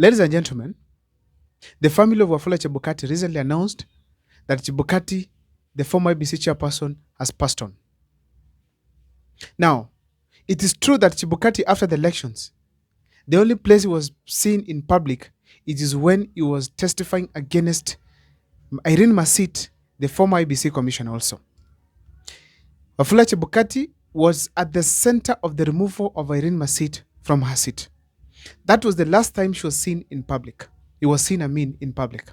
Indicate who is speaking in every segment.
Speaker 1: Ladies and gentlemen, the family of Wafula Chibukati recently announced that Chibukati, the former IBC chairperson, has passed on. Now, it is true that Chibukati, after the elections, the only place he was seen in public, it is when he was testifying against Irene Masit, the former IBC commissioner also. Wafula Chibukati was at the center of the removal of Irene Masit from her seat. That was the last time she was seen in public. He was seen, in public.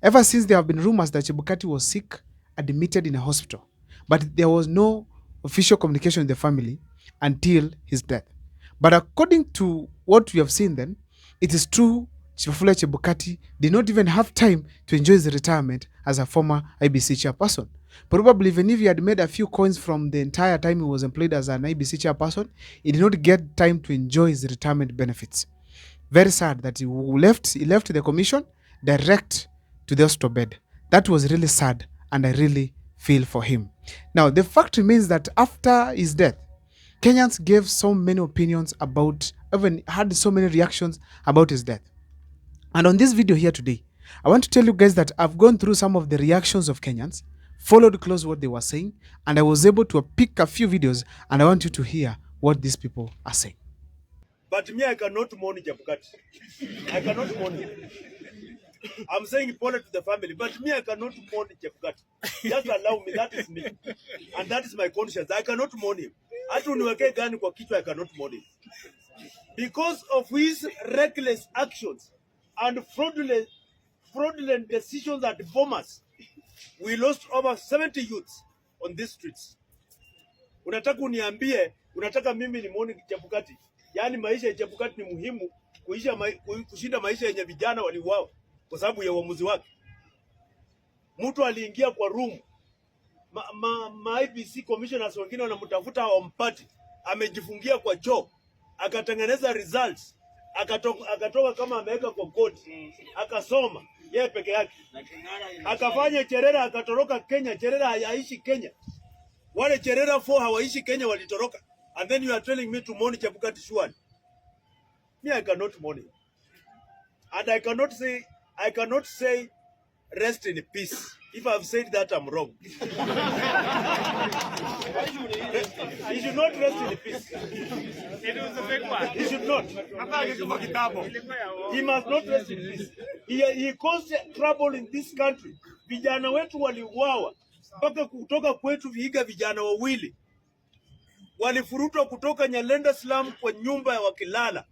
Speaker 1: Ever since, there have been rumors that Chibukati was sick, admitted in a hospital, but there was no official communication with the family until his death. But according to what we have seen then, it is true Wafula Chibukati did not even have time to enjoy his retirement as a former IBC chairperson. Probably even if he had made a few coins from the entire time he was employed as an IBC chairperson, he did not get time to enjoy his retirement benefits. Very sad that he left the commission direct to the hospital bed. That was really sad, and I really feel for him. Now, the fact remains that after his death, Kenyans gave so many opinions about, even had so many reactions about his death. And on this video here today, I want to tell you guys that I've gone through some of the reactions of Kenyans, followed close what they were saying, and I was able to pick a few videos, and I want you to hear what these people are saying.
Speaker 2: But me, I cannot mourn Chibukati. I cannot mourn him. I'm saying important to the family, but me, I cannot mourn Chibukati. Just allow me, that is me. And that is my conscience. I cannot mourn him. Hata uniweke gani kwa kichwa, I cannot mourn him. Because of his reckless actions and fraudulent decisions at Bomas, we lost over 70 youths on these streets. Unataka uniambie, unataka mimi ni muone Chibukati? Yaani maisha ya Chibukati ni muhimu kushinda maisha yenye vijana waliuawa kwa sababu ya uamuzi wake. Mtu aliingia kwa room, IBC commissioners wengine wanamtafuta hawampati, amejifungia kwa choo, akatengeneza results, akatoka kama ameweka kwa koti, akasoma yeye peke yake, akafanya Cherera, akatoroka Kenya. Cherera hayaishi Kenya, wale Cherera 4 hawaishi Kenya, walitoroka. And then you are telling me to mourn Chibukati Shuan. Me, I cannot mourn him. And I cannot say rest in peace. If I've said that, I'm wrong. He should not rest in peace. He should not. He must not rest in peace. He caused trouble in this country. Vijana wetu waliuawa. Mpaka kutoka kwetu Vihiga vijana wawili walifurutwa kutoka Nyalenda Slum kwa nyumba ya wakilala.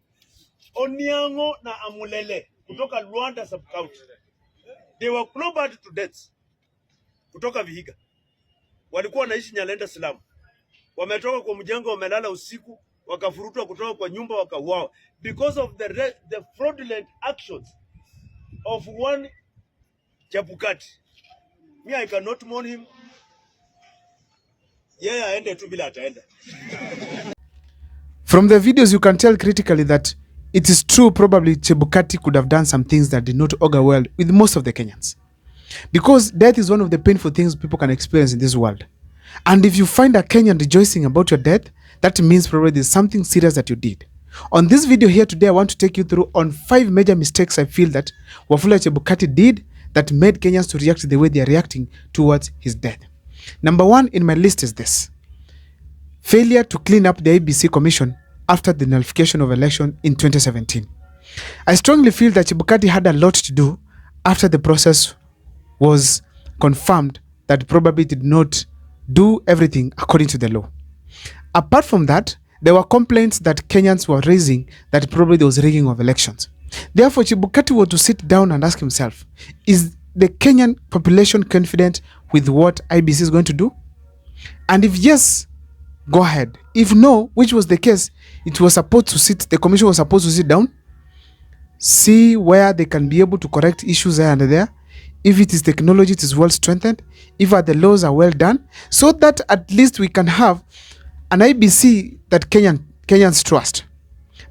Speaker 2: Oniango na Amulele kutoka Luanda sub county. They were clubbed to death kutoka Vihiga. Walikuwa wanaishi Nyalenda Slum. Wametoka kwa mjengo, wamelala usiku, wakafurutwa kutoka kwa nyumba, wakauawa because of the fraudulent actions of one Chibukati. Me, I cannot mourn him. Yeah, aende tu bila ataenda.
Speaker 1: From the videos, you can tell critically that it is true probably Chibukati could have done some things that did not augur well with most of the Kenyans. Because death is one of the painful things people can experience in this world. And if you find a Kenyan rejoicing about your death, that means probably there's something serious that you did. On this video here today, I want to take you through on 5 major mistakes I feel that Wafula Chibukati did that made Kenyans to react the way they are reacting towards his death. Number 1 in my list is this: failure to clean up the IBC commission after the nullification of election in 2017. I strongly feel that Chibukati had a lot to do after the process was confirmed that probably did not do everything according to the law. Apart from that, there were complaints that Kenyans were raising that probably there was rigging of elections. Therefore, Chibukati was to sit down and ask himself, is the Kenyan population confident with what IBC is going to do? And if yes, go ahead. If no, which was the case, the commission was supposed to sit down, see where they can be able to correct issues there and there. If it is technology, it is well strengthened. If the laws are well done, so that at least we can have an IBC that Kenyans trust.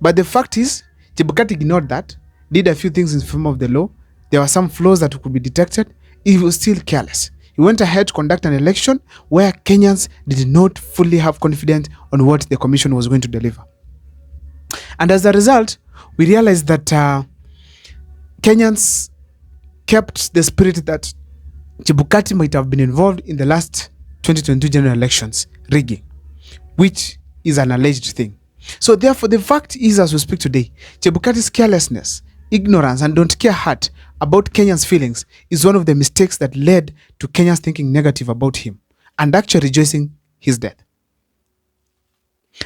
Speaker 1: But the fact is, Chibukati ignored that, did a few things in the form of the law. There were some flaws that could be detected. He was still careless. He went ahead to conduct an election where Kenyans did not fully have confidence on what the commission was going to deliver. And as a result, we realized that Kenyans kept the spirit that Chibukati might have been involved in the last 2022 general elections rigging, which is an alleged thing. So therefore, the fact is, as we speak today, Chebukati's carelessness, ignorance, and don't care heart about Kenyans' feelings is one of the mistakes that led to Kenyans thinking negative about him and actually rejoicing his death.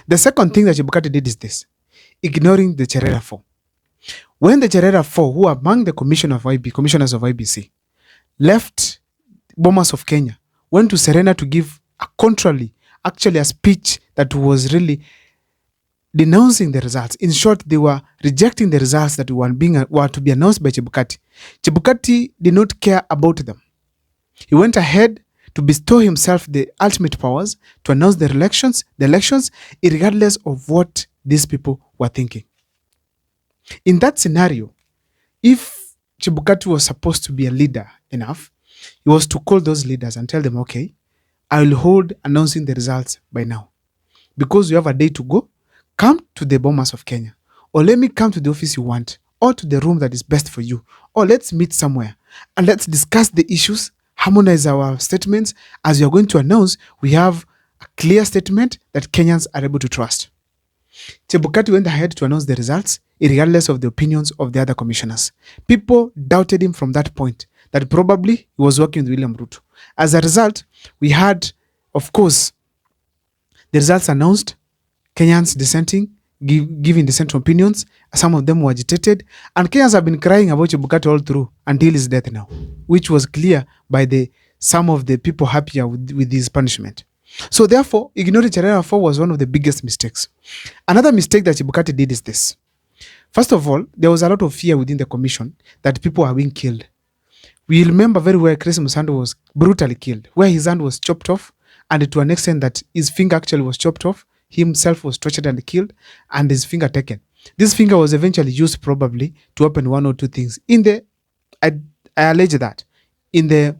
Speaker 1: The second thing that Chebukati did is this: ignoring the Cherera Four. When the Cherera Four, who are among the commissioners of IBC, left Bomas of Kenya, went to Serena to give a speech that was really denouncing the results. In short, they were rejecting the results that were to be announced by Chebukati. Chebukati did not care about them. He went ahead to bestow himself the ultimate powers to announce the elections, regardless of what these people were thinking. In that scenario, if Chebukati was supposed to be a leader enough, he was to call those leaders and tell them, okay, I will hold announcing the results by now. Because you have a day to go, come to the Bomas of Kenya. Or let me come to the office you want, or to the room that is best for you. Or let's meet somewhere and let's discuss the issues, harmonize our statements. As you are going to announce, we have a clear statement that Kenyans are able to trust. Chebukati went ahead to announce the results, regardless of the opinions of the other commissioners. People doubted him from that point, that probably he was working with William Ruto. As a result, we had, of course, the results announced, Kenyans dissenting, giving dissent opinions. Some of them were agitated, and Kenyans have been crying about Chebukati all through until his death now, which was clear by some of the people happier with his punishment. So therefore, ignoring Cherera 4 was one of the biggest mistakes. Another mistake that Chebukati did is this. First of all, there was a lot of fear within the commission that people are being killed. We remember very well Chris Musando was brutally killed, where his hand was chopped off, and to an extent that his finger actually was chopped off, himself was tortured and killed, and his finger taken. This finger was eventually used probably to open one or two things I allege that, in the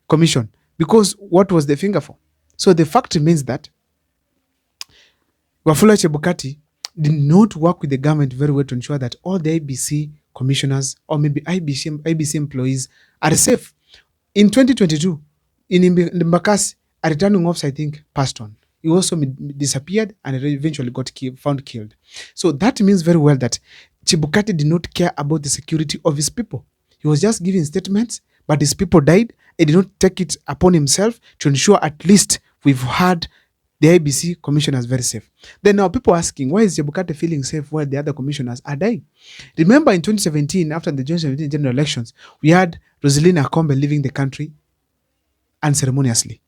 Speaker 1: commission. Because what was the finger for? So the fact remains that Wafula Chebukati did not work with the government very well to ensure that all the IBC commissioners or maybe IBC employees are safe. In 2022, in Mbakasi, a returning officer, I think, passed on. He also disappeared and eventually got found killed. So that means very well that Chebukati did not care about the security of his people. He was just giving statements, but his people died. He did not take it upon himself to ensure at least we've had the IBC commissioners very safe. Then now people asking, why is Chebukati feeling safe while the other commissioners are dying? Remember in 2017, after the 2017 general elections, we had Rosalina Akombe leaving the country unceremoniously.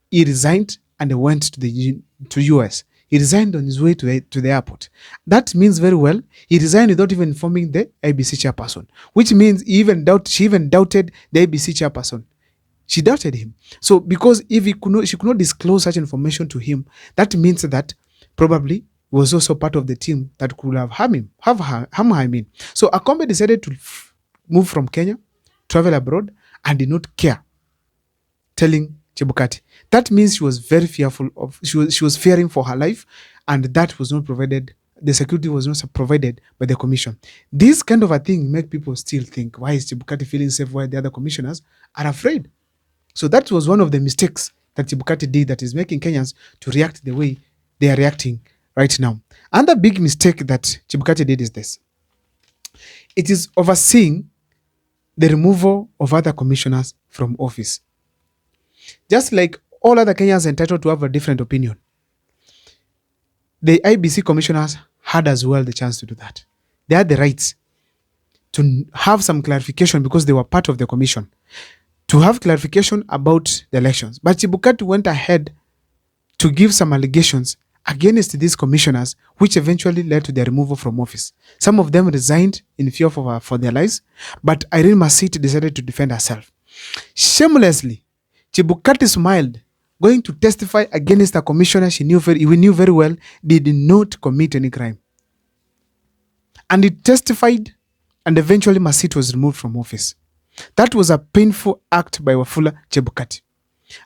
Speaker 1: He resigned and went to US. He resigned on his way to the airport. That means very well he resigned without even informing the IBC chairperson, which means she even doubted the IBC chairperson. She doubted him. So because if she could not disclose such information to him, that means that probably he was also part of the team that could have harmed him. So Akombe decided to move from Kenya, travel abroad, and did not care telling Chebukati. That means she was very fearful she was fearing for her life, and that was not provided. The security was not provided by the commission. This kind of a thing make people still think, why is Chebukati feeling safe while the other commissioners are afraid? So that was one of the mistakes that Chebukati did that is making Kenyans to react the way they are reacting right now. Another big mistake that Chebukati did is this. It is overseeing the removal of other commissioners from office. Just like all other Kenyans are entitled to have a different opinion, the IBC commissioners had as well the chance to do that. They had the rights to have some clarification because they were part of the commission, to have clarification about the elections. But Chebukati went ahead to give some allegations against these commissioners, which eventually led to their removal from office. Some of them resigned in fear for their lives, but Irene Masiti decided to defend herself. Shamelessly, Chebukati smiled, going to testify against a commissioner we knew very well did not commit any crime. And he testified, and eventually Masiti was removed from office. That was a painful act by Wafula Chebukati.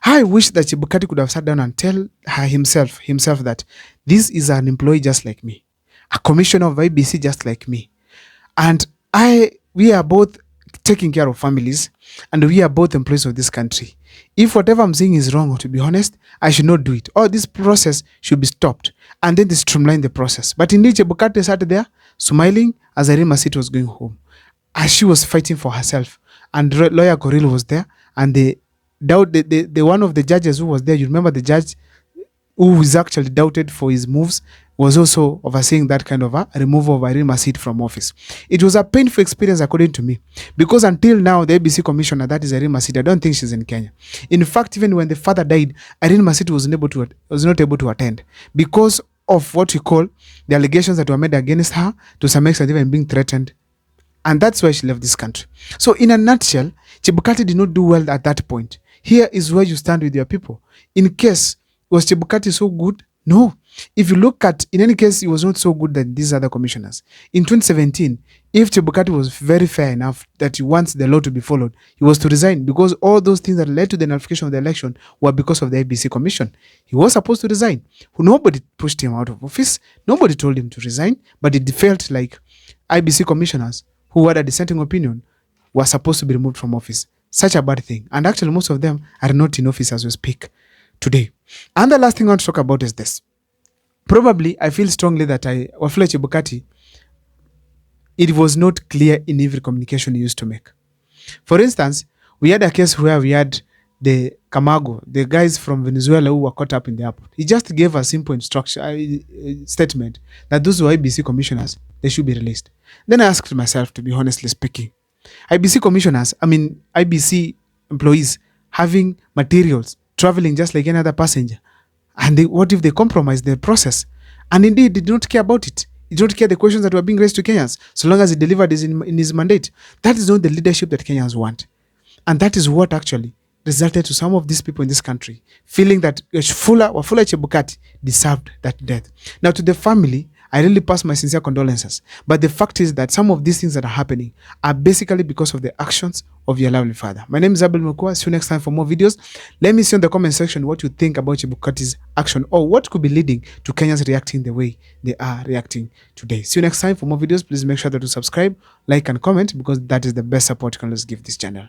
Speaker 1: I wish that Chebukati could have sat down and tell himself that this is an employee just like me, a commissioner of IBC just like me. And we are both taking care of families, and we are both employees of this country. If whatever I'm saying is wrong, or to be honest, I should not do it. Or this process should be stopped, and then they streamline the process. But indeed, Chebukati sat there smiling as Irene Masit was going home, as she was fighting for herself. And lawyer Koril was there, and the one of the judges who was there, you remember the judge who was actually doubted for his moves, was also overseeing that kind of a removal of Irene Masit from office. It was a painful experience according to me, because until now, the ABC commissioner, that is Irene Masit, I don't think she's in Kenya. In fact, even when the father died, Irene Masit was not able to attend because of what we call the allegations that were made against her, to some extent even being threatened. And that's why she left this country. So in a nutshell, Chebukati did not do well at that point. Here is where you stand with your people. In case, was Chebukati so good? No. If you look at, in any case, he was not so good than these other commissioners. In 2017, if Chebukati was very fair enough that he wants the law to be followed, he was to resign, because all those things that led to the nullification of the election were because of the IBC commission. He was supposed to resign. Nobody pushed him out of office. Nobody told him to resign, but it felt like IBC commissioners who had a dissenting opinion were supposed to be removed from office. Such a bad thing. And actually, most of them are not in office as we speak today. And the last thing I want to talk about is this. Probably, I feel strongly that Wafula Chebukati, it was not clear in every communication he used to make. For instance, we had a case where we had the Camargo, the guys from Venezuela who were caught up in the airport. He just gave a simple instruction, statement that those who are IBC commissioners, they should be released. Then I asked myself, to be honestly speaking, IBC commissioners, IBC employees having materials, traveling just like any other passenger. And what if they compromise the process? And indeed, did not care about it. He did not care the questions that were being raised to Kenyans, so long as he delivered in his mandate. That is not the leadership that Kenyans want. And that is what actually resulted to some of these people in this country feeling that Wafula Chebukati deserved that death. Now, to the family, I really pass my sincere condolences. But the fact is that some of these things that are happening are basically because of the actions of your lovely father. My name is Abel Mukua. See you next time for more videos. Let me see in the comment section what you think about Chebukati's action, or what could be leading to Kenyans reacting the way they are reacting today. See you next time for more videos. Please make sure that you subscribe, like, and comment, because that is the best support you can always give this channel.